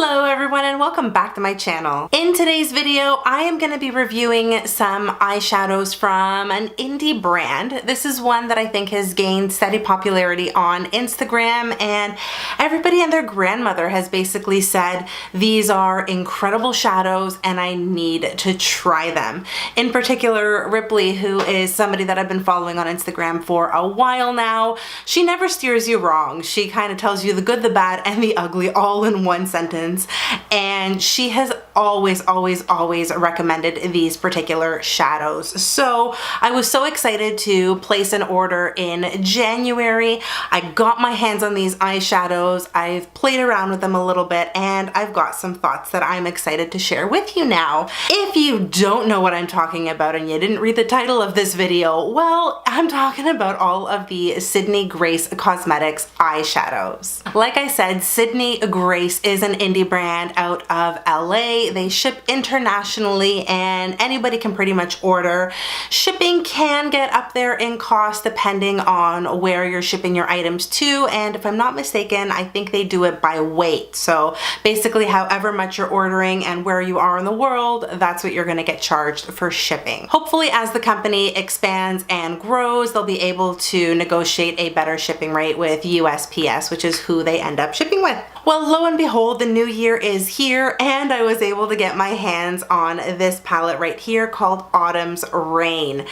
Hello everyone and welcome back to my channel. In today's video, I am going to be reviewing some eyeshadows from an indie brand. This is one that I think has gained steady popularity on Instagram, and everybody and their grandmother has basically said these are incredible shadows and I need to try them. In particular, Ripley, who is somebody that I've been following on Instagram for a while now, she never steers you wrong. She kind of tells you the good, the bad, and the ugly all in one sentence. And she has always recommended these particular shadows. So I was so excited to place an order in January. I got my hands on these eyeshadows. I've played around with them a little bit and I've got some thoughts that I'm excited to share with you now. If you don't know what I'm talking about and you didn't read the title of this video, well, I'm talking about all of the Sydney Grace Cosmetics eyeshadows. Like I said, Sydney Grace is an indie brand out of LA. They ship internationally and anybody can pretty much order. Shipping can get up there in cost depending on where you're shipping your items to, and if I'm not mistaken, I think they do it by weight. So basically however much you're ordering and where you are in the world, that's what you're going to get charged for shipping. Hopefully as the company expands and grows, they'll be able to negotiate a better shipping rate with USPS, which is who they end up shipping with. Well, lo and behold, the new year is here and I was able to get my hands on this palette right here called Autumn's Rain.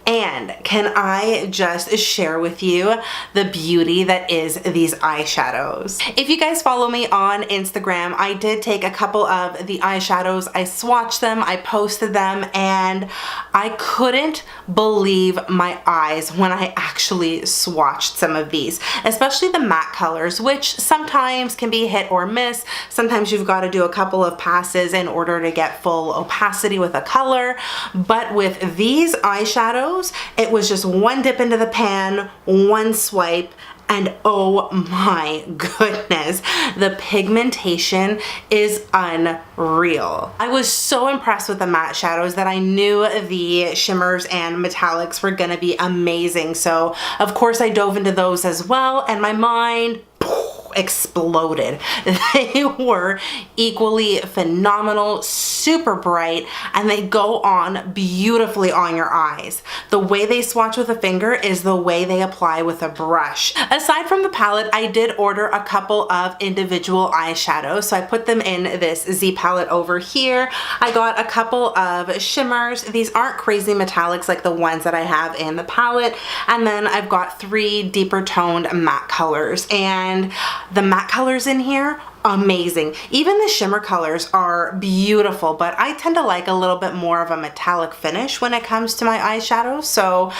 And can I just share with you the beauty that is these eyeshadows? If you guys follow me on Instagram, I did take a couple of the eyeshadows, I swatched them, I posted them, and I couldn't believe my eyes when I actually swatched some of these, especially the matte colors, which sometimes can be hit or miss. Sometimes you've got to do a couple of passes in order to get full opacity with a color, but with these eyeshadows, it was just one dip into the pan, one swipe, and oh my goodness, the pigmentation is unreal. I was so impressed with the matte shadows that I knew the shimmers and metallics were gonna be amazing. So of course I dove into those as well, and my mind exploded. They were equally phenomenal, super bright, and they go on beautifully on your eyes. The way they swatch with a finger is the way they apply with a brush. Aside from the palette, I did order a couple of individual eyeshadows, so I put them in this Z palette over here. I got a couple of shimmers. These aren't crazy metallics like the ones that I have in the palette, and then I've got 3 deeper toned matte colors, and the matte colors in here, amazing. Even the shimmer colors are beautiful, but I tend to like a little bit more of a metallic finish when it comes to my eyeshadows, so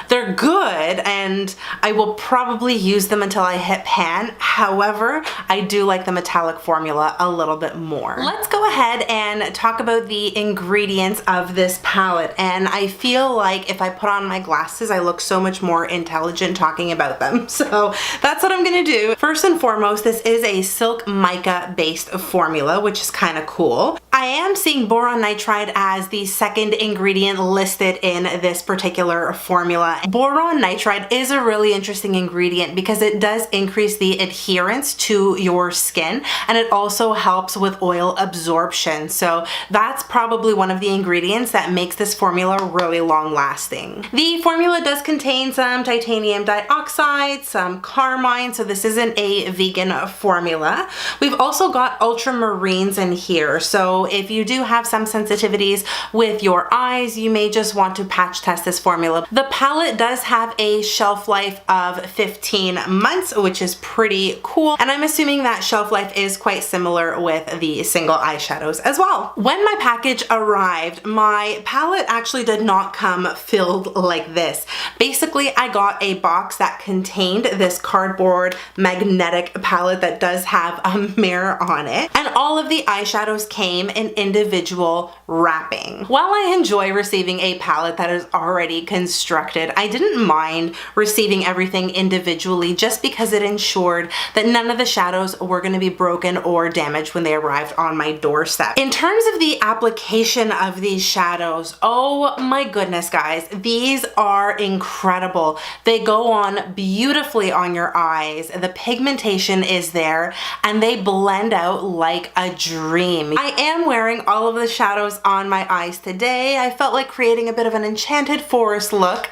they're good and I will probably use them until I hit pan. However, I do like the metallic formula a little bit more. Let's go ahead and talk about the ingredients of this palette, and I feel like if I put on my glasses, I look so much more intelligent talking about them, so that's what I'm gonna do. First and foremost, this is a silk mica based formula, which is kind of cool. I am seeing boron nitride as the second ingredient listed in this particular formula. Boron nitride is a really interesting ingredient because it does increase the adherence to your skin, and it also helps with oil absorption. So that's probably one of the ingredients that makes this formula really long lasting. The formula does contain some titanium dioxide, some carmine, so this isn't a vegan formula. We've also got ultramarines in here, so if you do have some sensitivities with your eyes, you may just want to patch test this formula. The palette does have a shelf life of 15 months, which is pretty cool, and I'm assuming that shelf life is quite similar with the single eyeshadows as well. When my package arrived, my palette actually did not come filled like this. Basically, I got a box that contained this cardboard magnetic palette that does have a mirror on it, and all of the eyeshadows came in individual wrapping. While I enjoy receiving a palette that is already constructed, I didn't mind receiving everything individually just because it ensured that none of the shadows were going to be broken or damaged when they arrived on my doorstep. In terms of the application of these shadows, oh my goodness guys, these are incredible. They go on beautifully on your eyes. The pigmentation is there and they blend out like a dream. I am wearing all of the shadows on my eyes today. I felt like creating a bit of an enchanted forest look,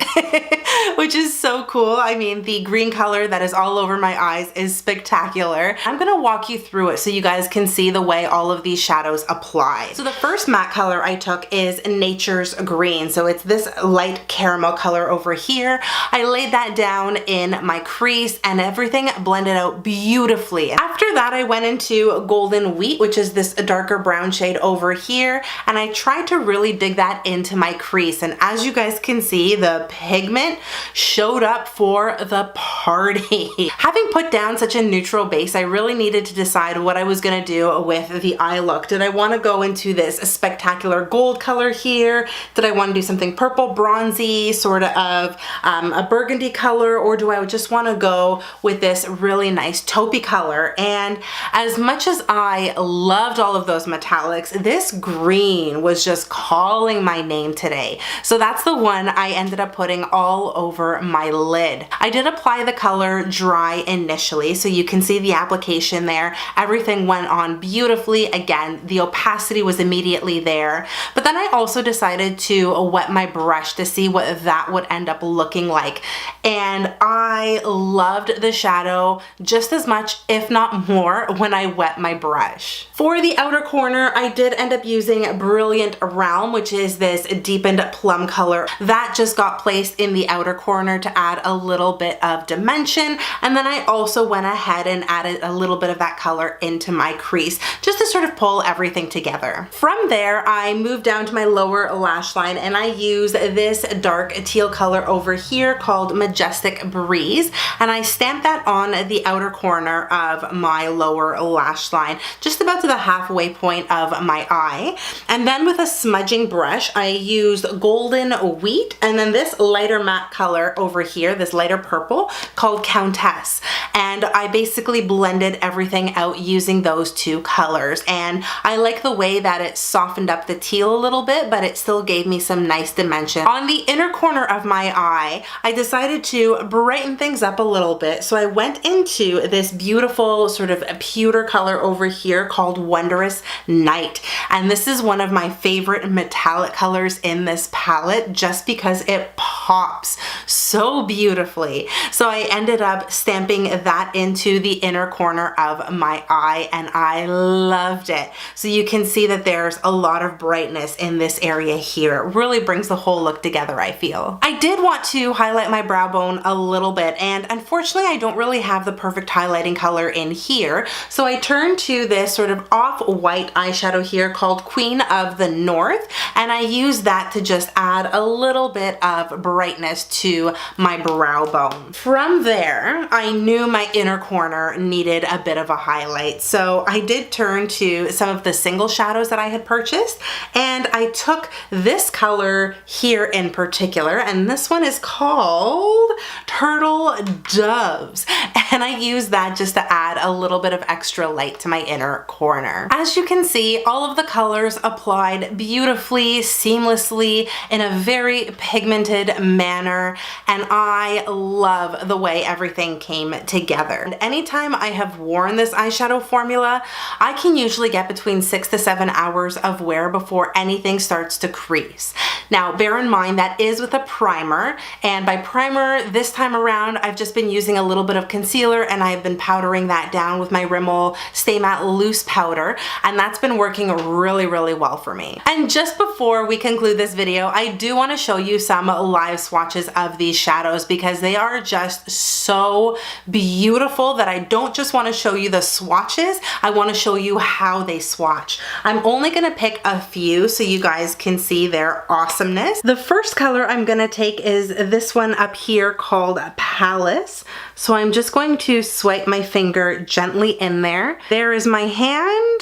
which is so cool. I mean, the green color that is all over my eyes is spectacular. I'm gonna walk you through it so you guys can see the way all of these shadows apply. So the first matte color I took is Nature's Green. So it's this light caramel color over here. I laid that down in my crease and everything blended out beautifully. After that, I went into Golden Wheat, which is this darker brown shade over here, and I tried to really dig that into my crease. And as you guys can see, the pigment showed up for the party. Having put down such a neutral base, I really needed to decide what I was gonna do with the eye look. Did I want to go into this spectacular gold color here? Did I want to do something purple, bronzy, sort of a burgundy color, or do I just want to go with this really nice taupey color? And as much as I loved all of those metallics, this green was just calling my name today. So that's the one I ended up putting all over my lid. I did apply the color dry initially, so you can see the application there. Everything went on beautifully. Again, the opacity was immediately there. But then I also decided to wet my brush to see what that would end up looking like. And I loved the shadow just as much, if not more, when I wet my brush. For the outer corner, I did end up using Brilliant Realm, which is this deepened plum color that just got placed in the outer corner to add a little bit of dimension. And then I also went ahead and added a little bit of that color into my crease just to sort of pull everything together. From there, I moved down to my lower lash line and I used this dark teal color over here called Majestic Breeze, and I stamped that on the outer corner of my lower lash line, just about to the halfway point of my eye. And then with a smudging brush, I used Golden Wheat and then this lighter matte color over here, this lighter purple called Countess. And I basically blended everything out using those two colors. And I like the way that it softened up the teal a little bit, but it still gave me some nice dimension. On the inner corner of my eye, I decided to brighten things up a little bit. So I went into this beautiful sort of pewter color over here called Wondrous Night. And this is one of my favorite metallic colors in this palette just because it pops so beautifully. So I ended up stamping that into the inner corner of my eye and I loved it. So you can see that there's a lot of brightness in this area here. It really brings the whole look together, I feel. I did want to highlight my brow bone a little bit, and unfortunately I don't really have the perfect highlighting color in here. So I turned to this sort of off-white eyeshadow here called Queen of the North, and I used that to just add a little bit of brightness to my brow bone. From there, I knew my inner corner needed a bit of a highlight. So I did turn to some of the single shadows that I had purchased, and I took this color here in particular, and this one is called Turtle Doves, and I used that just to add a little bit of extra light to my inner corner. As you can see, all of the colors applied beautifully, seamlessly, in a very pigmented manner, and I love the way everything came together. And anytime I have worn this eyeshadow formula, I can usually get between 6 to 7 hours of wear before anything starts to crease. Now, bear in mind that is with a primer, and by primer this time around I've just been using a little bit of concealer and I've been powdering that down with my Rimmel Stay Matte Loose Powder, and that's been working really well for me. And just before we conclude this video, I do want to show you some live swatches of these shadows because they are just so beautiful that I don't just want to show you the swatches, I want to show you how they swatch. I'm only going to pick a few so you guys can see their awesomeness. The first color I'm going to take is this one up here called Palace. So I'm just going to swipe my finger gently in there. There is my hand.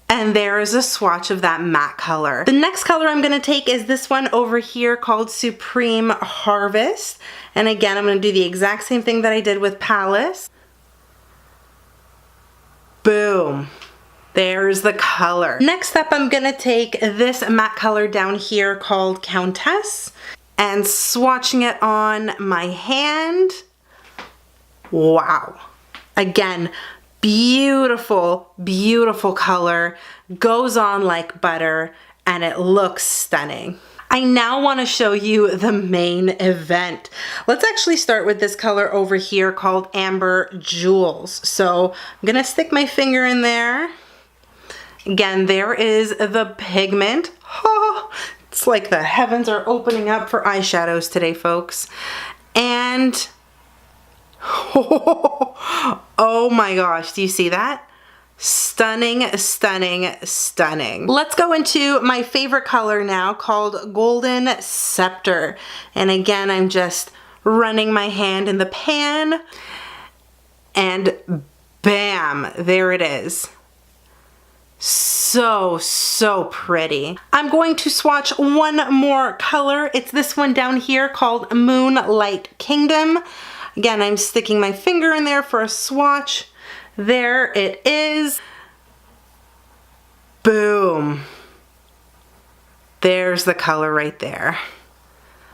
And there is a swatch of that matte color. The next color I'm gonna take is this one over here called Supreme Harvest. And again, I'm gonna do the exact same thing that I did with Palace. Boom. There's the color. Next up, I'm gonna take this matte color down here called Countess and swatching it on my hand. Wow. Again, Beautiful, beautiful color, goes on like butter, and it looks stunning. I now want to show you the main event. Let's actually start with this color over here called Amber Jewels. So I'm gonna stick my finger in there. Again, there is the pigment. Oh, it's like the heavens are opening up for eyeshadows today, folks. And oh my gosh, do you see that? Stunning, stunning, stunning. Let's go into my favorite color now called Golden Scepter. And again, I'm just running my hand in the pan and bam, there it is. So, so pretty. I'm going to swatch one more color. It's this one down here called Moonlight Kingdom. Again, I'm sticking my finger in there for a swatch. There it is. Boom. There's the color right there.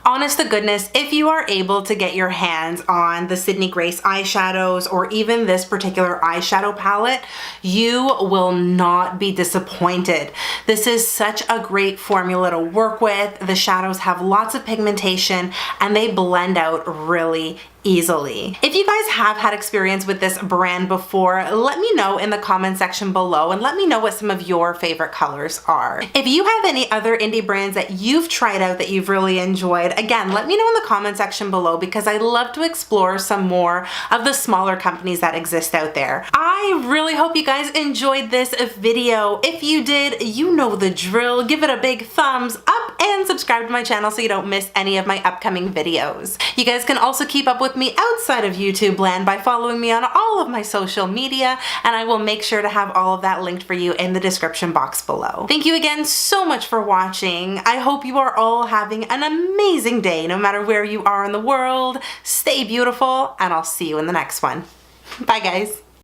Honest to goodness, if you are able to get your hands on the Sydney Grace eyeshadows or even this particular eyeshadow palette, you will not be disappointed. This is such a great formula to work with. The shadows have lots of pigmentation and they blend out really easily. If you guys have had experience with this brand before, let me know in the comment section below and let me know what some of your favorite colors are. If you have any other indie brands that you've tried out that you've really enjoyed, again, let me know in the comment section below because I love to explore some more of the smaller companies that exist out there. I really hope you guys enjoyed this video. If you did, you know the drill. Give it a big thumbs up and subscribe to my channel so you don't miss any of my upcoming videos. You guys can also keep up with me outside of YouTube land by following me on all of my social media, and I will make sure to have all of that linked for you in the description box below. Thank you again so much for watching. I hope you are all having an amazing day no matter where you are in the world. Stay beautiful, and I'll see you in the next one. Bye guys.